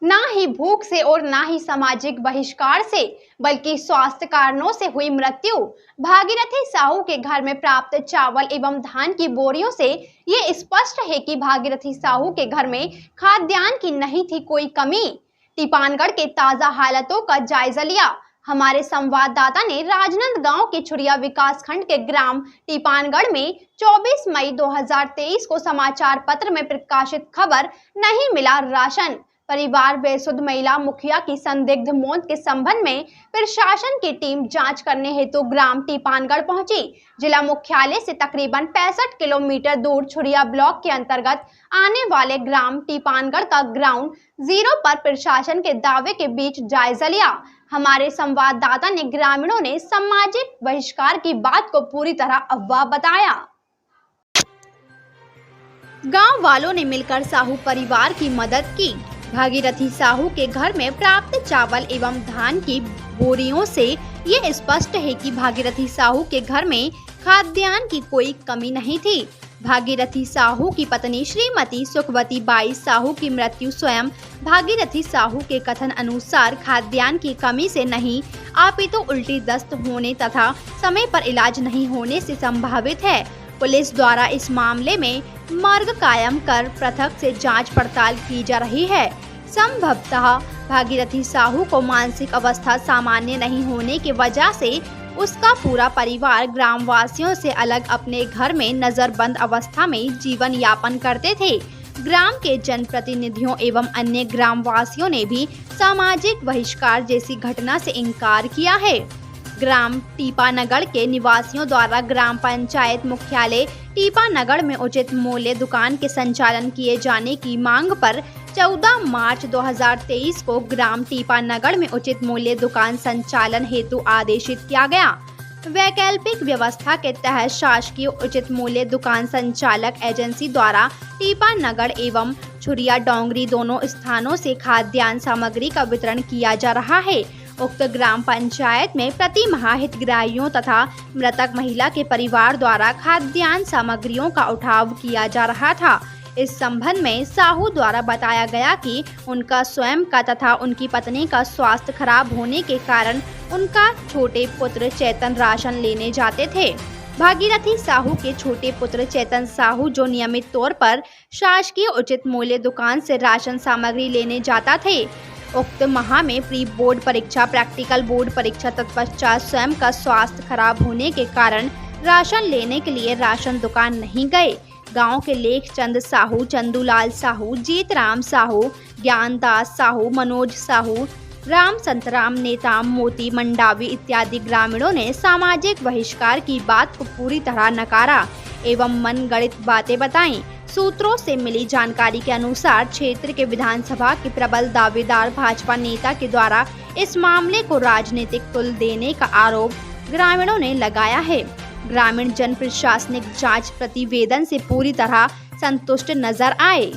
ना ही भूख से और ना ही सामाजिक बहिष्कार से, बल्कि स्वास्थ्य कारणों से हुई मृत्यु। भागीरथी साहू के घर में प्राप्त चावल एवं धान की बोरियों से ये स्पष्ट है कि भागीरथी साहू के घर में खाद्यान्न की नहीं थी कोई कमी। टीपानगढ़ के ताजा हालातों का जायजा लिया हमारे संवाददाता ने। राजनांदगांव के छुरिया विकास खंड के ग्राम टीपानगढ़ में 24 मई 2023 को समाचार पत्र में प्रकाशित खबर नहीं मिला राशन। परिवार बेसुध महिला मुखिया की संदिग्ध मौत के संबंध में प्रशासन की टीम जांच करने हेतु ग्राम टीपानगढ़ पहुंची। जिला मुख्यालय से तकरीबन 65 किलोमीटर दूर छुरिया ब्लॉक के अंतर्गत आने वाले ग्राम टीपानगढ़ का ग्राउंड जीरो पर प्रशासन के दावे के बीच जायजा लिया। हमारे संवाददाता ने ग्रामीणों ने सामाजिक बहिष्कार की बात को पूरी तरह अफवाह बताया। गांव वालों ने मिलकर साहू परिवार की मदद की। भागीरथी साहू के घर में प्राप्त चावल एवं धान की बोरियों से ये स्पष्ट है कि भागीरथी साहू के घर में खाद्यान्न की कोई कमी नहीं थी। भागीरथी साहू की पत्नी श्रीमती सुखवती बाई साहू की मृत्यु स्वयं भागीरथी साहू के कथन अनुसार खाद्यान्न की कमी से नहीं, अपितु उल्टी दस्त होने तथा समय पर इलाज नहीं होने से संभावित है। पुलिस द्वारा इस मामले में मर्ग कायम कर पृथक से जांच पड़ताल की जा रही है। संभवतः भागीरथी साहू को मानसिक अवस्था सामान्य नहीं होने की वजह से उसका पूरा परिवार ग्रामवासियों से अलग अपने घर में नजरबंद अवस्था में जीवन यापन करते थे। ग्राम के जनप्रतिनिधियों एवं अन्य ग्रामवासियों ने भी सामाजिक बहिष्कार जैसी घटना से इनकार किया है। ग्राम टीपानगढ़ के निवासियों द्वारा ग्राम पंचायत मुख्यालय टीपानगढ़ में उचित मूल्य दुकान के संचालन किए जाने की मांग पर 14 मार्च 2023 को ग्राम टीपानगढ़ में उचित मूल्य दुकान संचालन हेतु आदेशित किया गया। वैकल्पिक व्यवस्था के तहत शासकीय उचित मूल्य दुकान संचालक एजेंसी द्वारा टीपानगढ़ एवं छुरिया डोंगरी दोनों स्थानों से खाद्यान्न सामग्री का वितरण किया जा रहा है। उक्त ग्राम पंचायत में प्रति माह हितग्राहियों तथा मृतक महिला के परिवार द्वारा खाद्यान्न सामग्रियों का उठाव किया जा रहा था। इस संबंध में साहू द्वारा बताया गया कि उनका स्वयं का तथा उनकी पत्नी का स्वास्थ्य खराब होने के कारण उनका छोटे पुत्र चेतन राशन लेने जाते थे। भागीरथी साहू के छोटे पुत्र चेतन साहू जो नियमित तौर पर शासकीय उचित मूल्य दुकान से राशन सामग्री लेने जाता थे, उक्त माह में प्री बोर्ड परीक्षा, प्रैक्टिकल बोर्ड परीक्षा तत्पश्चात स्वयं का स्वास्थ्य खराब होने के कारण राशन लेने के लिए राशन दुकान नहीं गए। गांव के लेखचंद साहू, चंदूलाल साहू, जीतराम साहू, ज्ञानदास साहू, मनोज साहू, राम संतराम, नेताम, मोती मंडावी इत्यादि ग्रामीणों ने सामाजिक बहिष्कार की बात को पूरी तरह नकारा एवं मनगढ़ंत बातें बताईं। सूत्रों से मिली जानकारी के अनुसार क्षेत्र के विधानसभा के प्रबल दावेदार भाजपा नेता के द्वारा इस मामले को राजनीतिक तुल देने का आरोप ग्रामीणों ने लगाया है। ग्रामीण जन प्रशासनिक जांच प्रतिवेदन से पूरी तरह संतुष्ट नजर आए।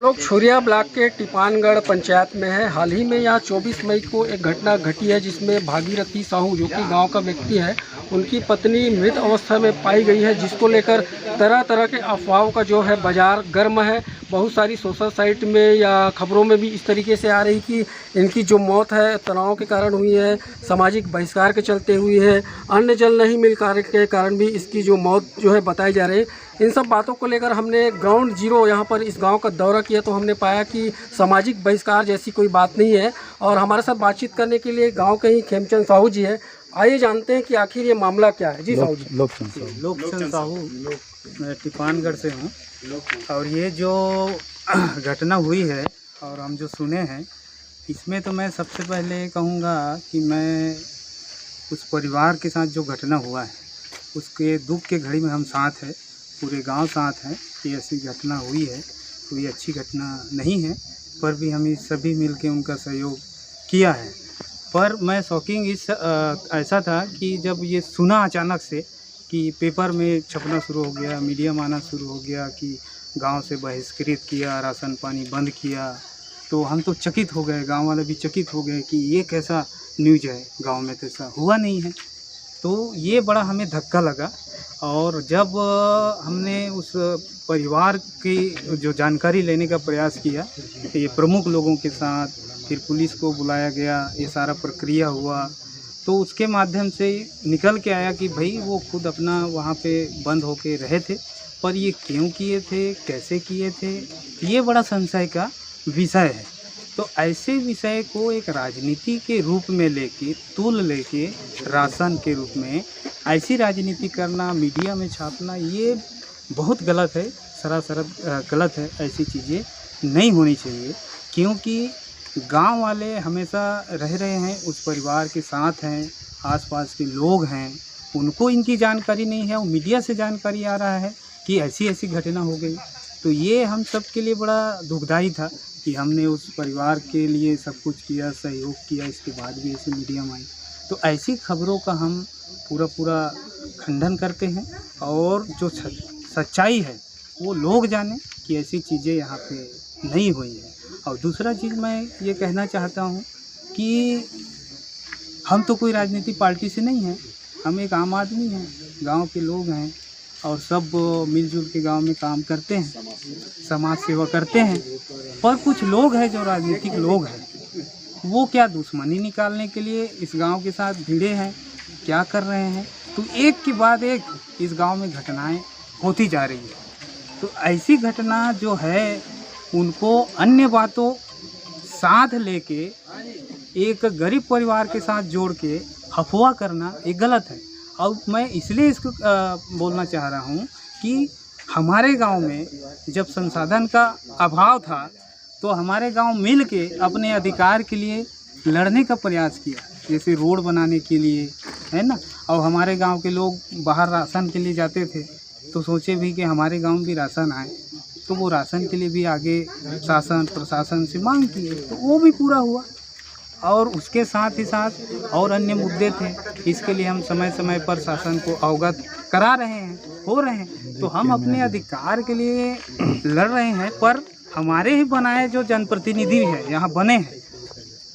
लोग छुरिया ब्लॉक के टीपानगढ़ पंचायत में है। हाल ही में यहाँ 24 मई को एक घटना घटी है जिसमें भागीरथी साहू जो कि गांव का व्यक्ति है, उनकी पत्नी मृत अवस्था में पाई गई है, जिसको लेकर तरह तरह के अफवाहों का जो है बाजार गर्म है। बहुत सारी सोशल साइट में या खबरों में भी इस तरीके से आ रही कि इनकी जो मौत है तनाव के कारण हुई है, सामाजिक बहिष्कार के चलते हुई है, अन्न जल नहीं मिल के कारण भी इसकी जो मौत जो है बताई जा रही है। इन सब बातों को लेकर हमने ग्राउंड जीरो यहाँ पर इस गांव का दौरा किया तो हमने पाया कि सामाजिक बहिष्कार जैसी कोई बात नहीं है। और हमारे साथ बातचीत करने के लिए गांव के ही खेमचंद साहू जी है। आइए जानते हैं कि आखिर ये मामला क्या है। जी साहू जी। लोकचंद साहू, मैं टीपानगढ़ से हूँ। और ये जो घटना हुई है और हम जो सुने हैं, इसमें तो मैं सबसे पहले कहूँगा कि मैं उस परिवार के साथ जो घटना हुआ है उसके दुख के घड़ी में हम साथ हैं, पूरे गांव साथ हैं कि ऐसी घटना हुई है। कोई अच्छी घटना नहीं है, पर भी हम सभी मिल के उनका सहयोग किया है। पर मैं शॉकिंग ऐसा था कि जब ये सुना अचानक से कि पेपर में छपना शुरू हो गया, मीडिया में आना शुरू हो गया कि गांव से बहिष्कृत किया, राशन पानी बंद किया, तो हम तो चकित हो गए, गांव वाले भी चकित हो गए कि ये कैसा न्यूज है। गांव में तो ऐसा हुआ नहीं है। तो ये बड़ा हमें धक्का लगा। और जब हमने उस परिवार की जो जानकारी लेने का प्रयास किया, ये प्रमुख लोगों के साथ, फिर पुलिस को बुलाया गया, ये सारा प्रक्रिया हुआ, तो उसके माध्यम से निकल के आया कि भाई वो खुद अपना वहाँ पे बंद होके रहे थे, पर ये क्यों किए थे, कैसे किए थे, ये बड़ा संशय का विषय है। तो ऐसे विषय को एक राजनीति के रूप में लेके, तूल लेके राशन के रूप में ऐसी राजनीति करना, मीडिया में छापना, ये बहुत गलत है, सरासर गलत है। ऐसी चीज़ें नहीं होनी चाहिए, क्योंकि गांव वाले हमेशा रह रहे हैं, उस परिवार के साथ हैं, आसपास के लोग हैं, उनको इनकी जानकारी नहीं है, वो मीडिया से जानकारी आ रहा है कि ऐसी ऐसी घटना हो गई। तो ये हम सब के लिए बड़ा दुखदाई था कि हमने उस परिवार के लिए सब कुछ किया, सहयोग किया, इसके बाद भी ऐसी मीडिया में आई। तो ऐसी खबरों का हम पूरा खंडन करते हैं, और जो सच्चाई है वो लोग जाने कि ऐसी चीज़ें यहाँ पे नहीं हुई है। और दूसरा चीज़ मैं ये कहना चाहता हूँ कि हम तो कोई राजनीतिक पार्टी से नहीं हैं, हम एक आम आदमी हैं, गांव के लोग हैं, और सब मिलजुल के गांव में काम करते हैं, समाज सेवा करते हैं। पर कुछ लोग हैं जो राजनीतिक लोग हैं, वो क्या दुश्मनी निकालने के लिए इस गांव के साथ भिड़े हैं, क्या कर रहे हैं। तो एक के बाद एक इस गांव में घटनाएं होती जा रही है। तो ऐसी घटना जो है उनको अन्य बातों साथ लेके एक गरीब परिवार के साथ जोड़ के अफवाह करना ये गलत है। और मैं इसलिए इसको बोलना चाह रहा हूँ कि हमारे गांव में जब संसाधन का अभाव था, तो हमारे गांव मिल के अपने अधिकार के लिए लड़ने का प्रयास किया, जैसे रोड बनाने के लिए, है ना। और हमारे गांव के लोग बाहर राशन के लिए जाते थे, तो सोचे भी कि हमारे गांव में भी राशन आए, तो वो राशन के लिए भी आगे शासन प्रशासन से मांग किए, तो वो भी पूरा हुआ। और उसके साथ ही साथ और अन्य मुद्दे थे, इसके लिए हम समय समय पर शासन को अवगत करा रहे हैं, हो रहे हैं। तो हम अपने अधिकार के लिए लड़ रहे हैं, पर हमारे ही बनाए जो जनप्रतिनिधि हैं, यहाँ बने हैं,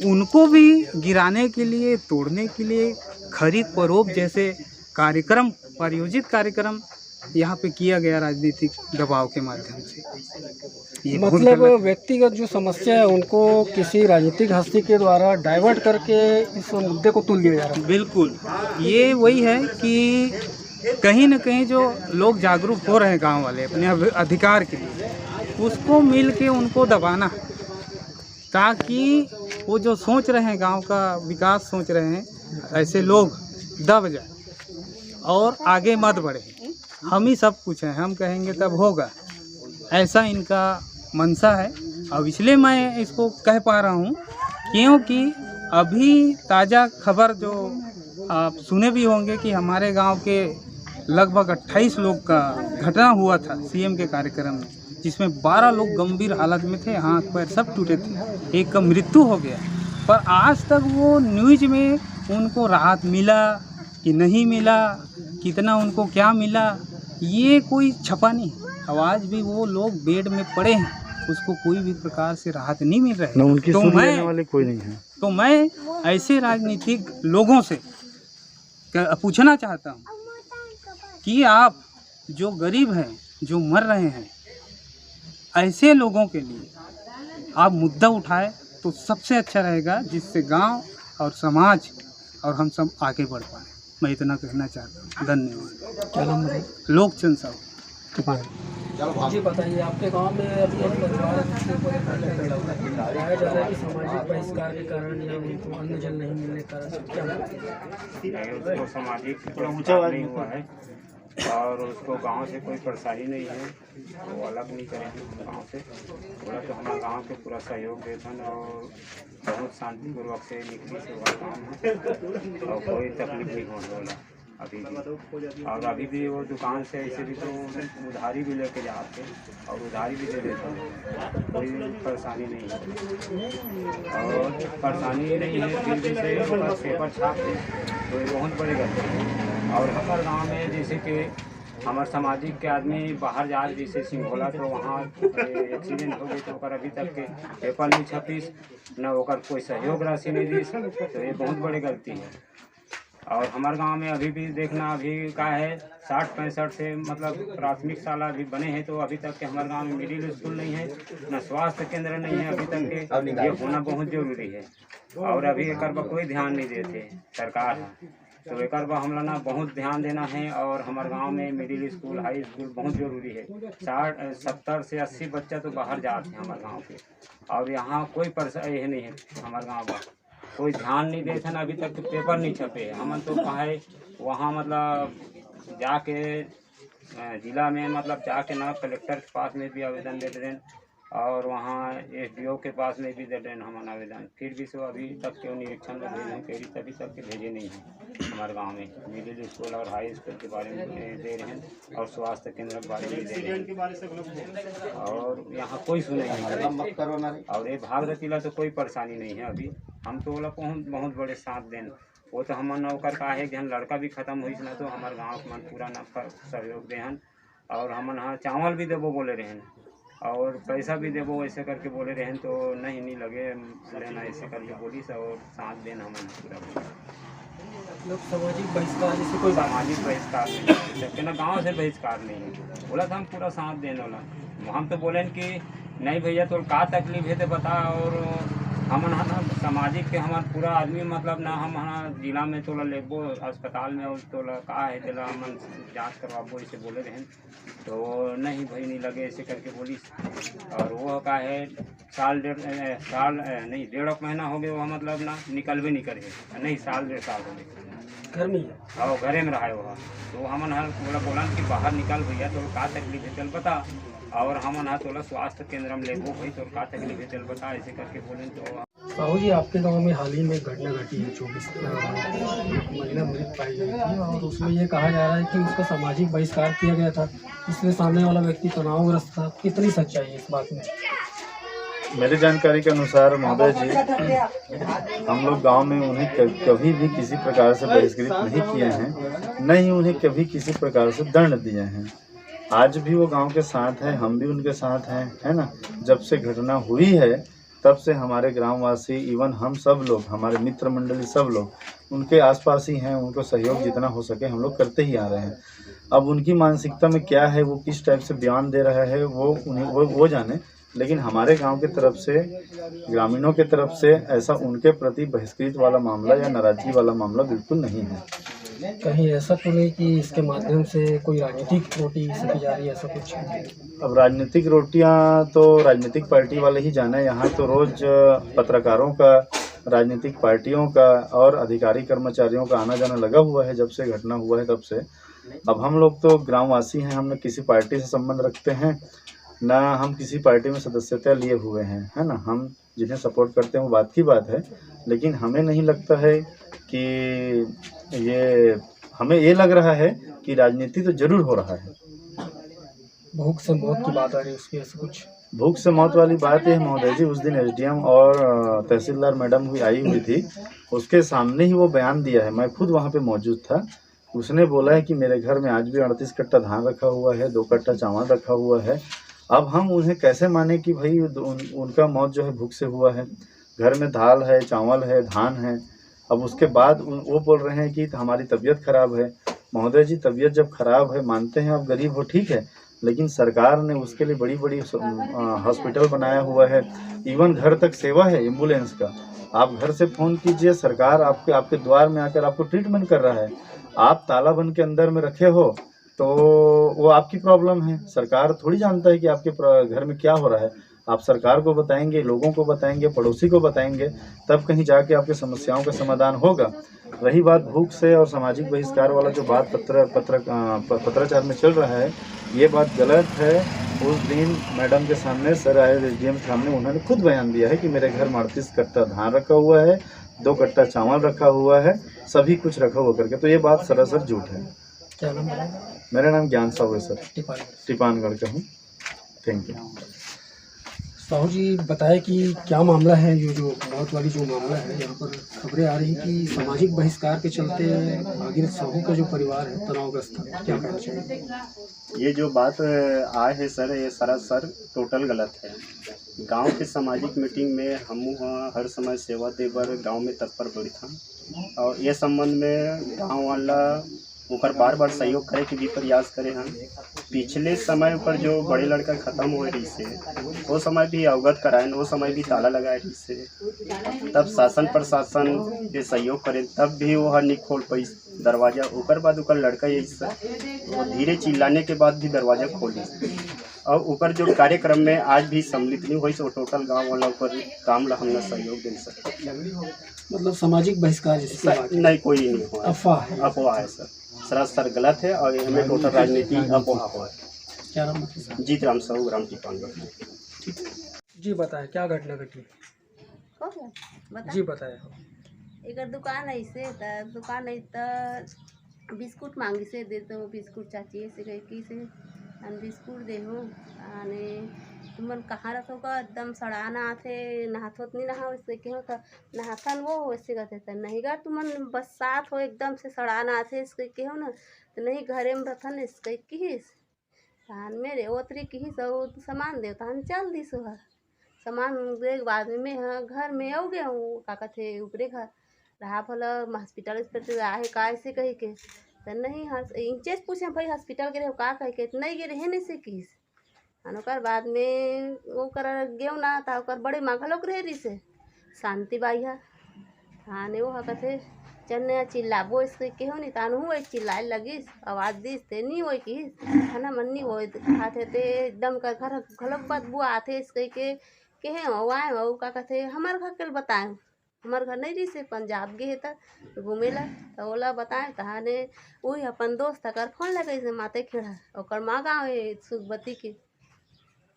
उनको भी गिराने के लिए, तोड़ने के लिए खरीद फरोख्त जैसे कार्यक्रम, प्रायोजित कार्यक्रम यहाँ पे किया गया राजनीतिक दबाव के माध्यम से। ये मतलब व्यक्तिगत जो समस्या है उनको किसी राजनीतिक हस्ती के द्वारा डाइवर्ट करके इस मुद्दे को तुल दिया जा रहा है। बिल्कुल, ये वही है कि कहीं न कहीं जो लोग जागरूक हो रहे हैं गांव वाले अपने अधिकार के लिए, उसको मिल के उनको दबाना, ताकि वो जो सोच रहे हैं गांव का विकास सोच रहे हैं, ऐसे लोग दब जाए और आगे मत बढ़े। हम ही सब कुछ हैं, हम कहेंगे तब होगा, ऐसा इनका मंशा है। और इसलिए मैं इसको कह पा रहा हूँ क्योंकि अभी ताज़ा खबर जो आप सुने भी होंगे कि हमारे गांव के लगभग 28 लोग का घटना हुआ था सीएम के कार्यक्रम में, जिसमें 12 लोग गंभीर हालत में थे, हाथ पैर सब टूटे थे, एक का मृत्यु हो गया। पर आज तक वो न्यूज़ में उनको राहत मिला कि नहीं मिला, कितना उनको क्या मिला, ये कोई छपा नहीं। आज भी वो लोग बेड में पड़े हैं, उसको कोई भी प्रकार से राहत नहीं मिल रही। उनकी सुनने वाले कोई नहीं है। तो मैं ऐसे राजनीतिक लोगों से पूछना चाहता हूँ कि आप जो गरीब हैं, जो मर रहे हैं, ऐसे लोगों के लिए आप मुद्दा उठाए तो सबसे अच्छा रहेगा, जिससे गांव और समाज और हम सब आगे बढ़ पाए। मैं इतना कहना चाहता हूँ। धन्यवाद। क्या नाम है? लोकचंद साहू। जी बताइए, आपके गांव में अभी एक परिवार के ऊपर एक हत्या कर रहा है, बताया जा रहा है कि सामाजिक बहिष्कार के कारण या उनको अन्न जल नहीं मिलने के कारण, क्या उसको सामाजिक नहीं हुआ है और उसको गांव से कोई परेशानी नहीं है, वो अलग नहीं करेंगे गांव से। थोड़ा तो हमारे गांव के पूरा सहयोग देते और बहुत शांतिपूर्वक से निकली से हुआ काम है और कोई तकलीफ नहीं होने वाला अभी भी। और अभी भी वो दुकान से ऐसे भी तो उधारी भी लेके जाते और उधारी भी दे देते हैं, कोई परेशानी नहीं है। और परेशानी नहीं है फिर भी से पेपर छापते तो ये बहुत बड़ी गलती है। और हमारे गांव में जैसे कि हमारे सामाजिक के आदमी बाहर जा रहे, जैसे सिंघोला, तो वहाँ एक्सीडेंट हो गई, तो ओकर अभी तक के पेपर नहीं छपीस, न ओकर कोई सहयोग राशि नहीं दी, तो ये बहुत बड़ी गलती है। और हमारे गांव में अभी भी देखना अभी का है 60-65 से मतलब प्राथमिक शाला अभी बने हैं, तो अभी तक के हमारे गांव में मिडिल स्कूल नहीं है, न स्वास्थ्य केंद्र नहीं है अभी तक के। ये होना बहुत जरूरी है और अभी एक पर कोई ध्यान नहीं देते सरकार है, तो एक पर हम लोग ना बहुत ध्यान देना है। और हमारे गांव में मिडिल स्कूल हाई स्कूल बहुत जरूरी है। 70 से 80 बच्चा तो बाहर जाते हैं हमारे गाँव के, और यहाँ कोई परेशानी नहीं है। हमारे गाँव का कोई ध्यान नहीं देते ना, अभी तक तो पेपर नहीं छपे है। हम तो कहे वहाँ मतलब जाके जिला में मतलब जाके ना कलेक्टर के पास में भी आवेदन दे दें और वहाँ SDO के पास में भी दे दें हम आवेदन, फिर भी सो अभी तक के निरीक्षण में भेजे कहीं तभी तक के भेजे नहीं हैं। हमारे गांव में मिडिल स्कूल और हाई स्कूल के बारे में दे रहे हैं और स्वास्थ्य केंद्र के बारे में दे रहे हैं, और यहाँ कोई सुने नहीं। और ये भागरथीला तो कोई परेशानी नहीं है अभी। हम तो बोला बहुत बड़े साथ दें, वो तो हमारे नौकर का है कि हम लड़का भी खत्म हुई ना, तो हमारे गाँव के मन पूरा ना सहयोग देहन, और हम यहाँ चावल भी देवो बोले रहें और पैसा भी देवो ऐसे करके बोले रहें, तो नहीं लगे लेना ऐसे करके बोली सब और साथ देना हम पूरा। लोग सामाजिक बहिष्कार जैसे कोई सामाजिक बहिष्कार नहीं जबकि ना गाँव से बहिष्कार नहीं है, बोला था हम पूरा साथ देने वाला। हम तो बोले कि नहीं भैया तो का तकलीफ है तो बता, और हम ना सामाजिक के हमारे पूरा आदमी मतलब ना हम जिला में तोला लेबो अस्पताल में और तोला का है तेला हम जाँच करवाबो ऐसे बोले रहें, तो नहीं भाई नहीं लगे ऐसे करके बोली। और वो का है डेढ़ महीना हो गया वो मतलब ना निकल भी नहीं करे, नहीं 1.5 साल हो गए घर में ही और घरे में रहा है वहाँ। तो हमन बोला कि बाहर निकल भैया तो का तकलीफ है चल बता, और हमन तोला स्वास्थ्य केंद्र में लेबो भाई तो का तकलीफ है चल बता ऐसे करके बोले। तो साहू जी आपके गांव में हाल ही में घटना घटी है, 24 महिला मृत पाई गई थी और उसमें ये कहा जा रहा है कि उसका सामाजिक बहिष्कार किया गया था, इसलिए सामने वाला व्यक्ति तनावग्रस्त था। कितनी सच्चाई है इस बात में? मेरी जानकारी के अनुसार महोदय जी, हम लोग गांव में उन्हें कभी भी किसी प्रकार से बहिष्कृत नहीं किए हैं, न ही उन्हें कभी किसी प्रकार से दंड दिए हैं। आज भी वो गांव के साथ हैं, हम भी उनके साथ हैं, है ना। जब से घटना हुई है तब से हमारे ग्रामवासी इवन हम सब लोग, हमारे मित्र मंडली सब लोग उनके आसपास ही हैं। उनको सहयोग जितना हो सके हम लोग करते ही आ रहे हैं। अब उनकी मानसिकता में क्या है, वो किस टाइप से बयान दे रहा है वो जाने, लेकिन हमारे गांव की तरफ से, ग्रामीणों की तरफ से ऐसा उनके प्रति बहिष्कृत वाला मामला या नाराजगी वाला मामला बिल्कुल नहीं है। कहीं ऐसा तो नहीं कि इसके माध्यम से कोई राजनीतिक रोटी सकी जा रही है, ऐसा कुछ? अब राजनीतिक रोटियां तो राजनीतिक पार्टी वाले ही जाने। यहाँ तो रोज पत्रकारों का, राजनीतिक पार्टियों का और अधिकारी कर्मचारियों का आना जाना लगा हुआ है जब से घटना हुआ है तब से। अब हम लोग तो ग्रामवासी हैं, हम न किसी पार्टी से संबंध रखते हैं, ना हम किसी पार्टी में सदस्यता लिए हुए हैं, है ना। हम जिन्हें सपोर्ट करते हैं वो बात की बात है, लेकिन हमें नहीं लगता है कि हमें ये लग रहा है कि राजनीति तो जरूर हो रहा है। भूख से मौत की बात आ रही है उसकी, ऐसा कुछ? भूख से मौत वाली बात है महोदय जी, उस दिन SDM और तहसीलदार मैडम भी आई हुई थी, उसके सामने ही वो बयान दिया है। मैं खुद वहाँ पे मौजूद था। उसने बोला है कि मेरे घर में आज भी 38 कट्टा धान रखा हुआ है, 2 कट्टा चावल रखा हुआ है। अब हम उन्हें कैसे माने कि भाई उनका मौत जो है भूख से हुआ है? घर में दाल है, चावल है, धान है। अब उसके बाद वो बोल रहे हैं कि हमारी तबीयत खराब है। महोदय जी, तबीयत जब खराब है, मानते हैं आप गरीब हो, ठीक है, लेकिन सरकार ने उसके लिए बड़ी बड़ी हॉस्पिटल बनाया हुआ है। इवन घर तक सेवा है एम्बुलेंस का। आप घर से फ़ोन कीजिए, सरकार आपके द्वार में आकर आपको ट्रीटमेंट कर रहा है। आप ताला बंद के अंदर में रखे हो तो वो आपकी प्रॉब्लम है। सरकार थोड़ी जानता है कि आपके घर में क्या हो रहा है। आप सरकार को बताएंगे, लोगों को बताएंगे, पड़ोसी को बताएंगे, तब कहीं जाके आपकी समस्याओं का समाधान होगा। रही बात भूख से और सामाजिक बहिष्कार वाला जो बात पत्राचार में चल रहा है, ये बात गलत है। उस दिन मैडम के सामने सर आए SDM के सामने, उन्होंने खुद बयान दिया है कि मेरे घर में 38 कट्टा धान रखा हुआ है, 2 कट्टा चावल रखा हुआ है, सभी कुछ रखा हुआ करके। तो ये बात सरासर झूठ है। क्या नाम है? मेरा नाम ज्ञान साहू है सर, टिपान। टिपानगढ़ का हूँ। Thank you. साहू जी बताएं कि क्या मामला है, जो मौत वाली जो मामला है, यहाँ पर खबरें आ रही कि सामाजिक बहिष्कार के चलते भागीरथ साहू का जो परिवार है तनावग्रस्त है, क्या कहना चाहिए? ये जो बात आए है सर, ये सरासर टोटल गलत है। गांव के सामाजिक मीटिंग में हम हर समय सेवा देवर गांव में तत्पर बड़ी था और ये संबंध में गांव वाला ओकर बार बार सहयोग करे के भी प्रयास करे हैं। पिछले समय पर जो बड़े लड़का खत्म हुए रही से वो समय भी अवगत कराए, वो समय भी ताला लगाए रही से, तब शासन प्रशासन के सहयोग करे तब भी वो हर नहीं खोल पाई दरवाजा। ओकर बाद ओकर लड़का यही वो धीरे चिल्लाने के बाद भी दरवाजा खोली और ऊपर जो कार्यक्रम में आज भी सम्मिलित नहीं हुई तो टोटल गांव वाला ऊपर काम ला हमने सहयोग दे सकते। मतलब सामाजिक बहिष्कार जैसी बात नहीं, कोई नहीं हुआ, अफवाह है सर, सरासर गलत है और हमें टोटल राजनीति अफवाह है। क्या नाम है? जीत राम साहू, ग्राम टिपानगढ़। जी बताएं क्या घटना घटी? जी बताएं। एक दुकान है से दुकान है तो बिस्कुट मांगी से दे तो बिस्कुट चाची से कही कि से बिस्कुट दे हो आने तुमन कहाँ रखो का एकदम सड़ाना आथे नहाथोत नहीं नहा वैसे क्यों तो नहाथन वो वैसे कहते थे नहीं गा तुमन बस साथ हो एकदम से सड़ाना आथे इसके क्यों ना तो नहीं घरे में रथन इसके किस तहन मेरे ओतरी किस और सामान दे तहन चल दी सुहर सामान दे बाद में हाँ घर में आओ गया हूँ का कहते ऊपरे घर रहा भला हॉस्पिटल आए का ऐसे कही के तो नहीं इंचेस पूछे भाई हॉस्पिटल गिरे का कह के नहीं गिरे है नहीं से किस ओकर बाद में वो कर गेव ना था ओकर बड़े मांगलोक रहे रही से शांति बाई है थाने वो कहते चन्ने चिल्लाबो इसके केहो नहीं तान हुए चिल्लाए लगिस आवाज़ दिस ते नहीं हो कि खाना मन नहीं हो खाते थे एकदम कर घर घलक बदबू आते इसके के आए हो का कहते हमार घर के बताए हमार घर नहीं रही से पंजाब गए तो घूमे ला तो ओला बताए तहाने वही अपन दोस्त कर फोन लगे से माते खेड़ा और माँ गाँव है सुखबती के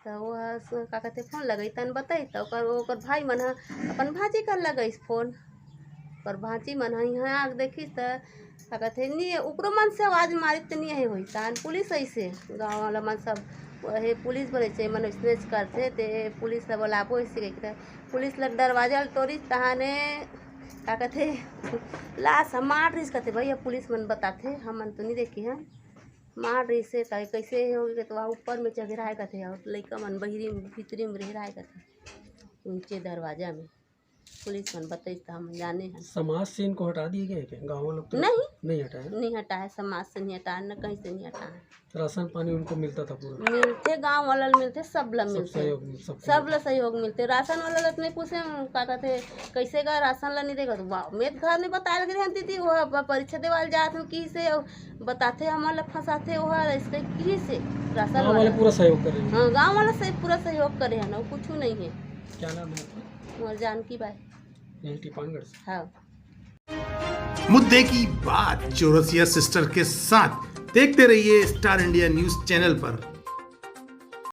तो वो का कहते फोन लगे तन बताई तो ओकर भाई मन अपन भाजी कर लगे फोन पर भाजी मन यहाँ आग देखी तो का कहते नहीं ऊपरो मन से आवाज़ मारी तो नहीं है हुई तहन पुलिस ऐसे गाँव वाला मन सब वही पुलिस बोले से मन स्नेच करते ते पुलिस ला बोलाबो ऐसे कह पुलिस लग दरवाजा तोड़ी तहाने का कहते लाश मार रही कहते भैया पुलिस मन बताते हम मन तो नहीं देखी हैं मार रही से तो कैसे हो गए तो वहाँ ऊपर में चढ़ रहा कहते और लड़का मन बहरी भीतरी में रह रहा कहते ऊंचे दरवाजा में पुलिस मन बताई तो हम जाने हैं। समाज से इनको हटा दिए गए क्या गाँव लोग? तो नहीं हटाया समाज से नहीं हटाया न कहीं से नहीं हटाया। राशन पानी उनको मिलता था पूरा? मिलते गांव वाला मिलते सब ला मिलते सब ला सहयोग मिलते राशन वाला ला नहीं पूछे का कहते कैसे का राशन ला नहीं देगा तो मेरे घर में बताया गए हम दीदी वो परीक्षा देवाल जाते हूँ की से बताते हमारे फंसाते वो इसके की से राशन वाले पूरा सहयोग करे। हाँ गाँव वाला से पूरा सहयोग करे है ना कुछ नहीं है। क्या नाम है? जानकी बाई, यही टिपानगढ़ से। हाँ। मुद्दे की बात चौरसिया सिस्टर के साथ देखते रहिए स्टार इंडिया न्यूज चैनल पर।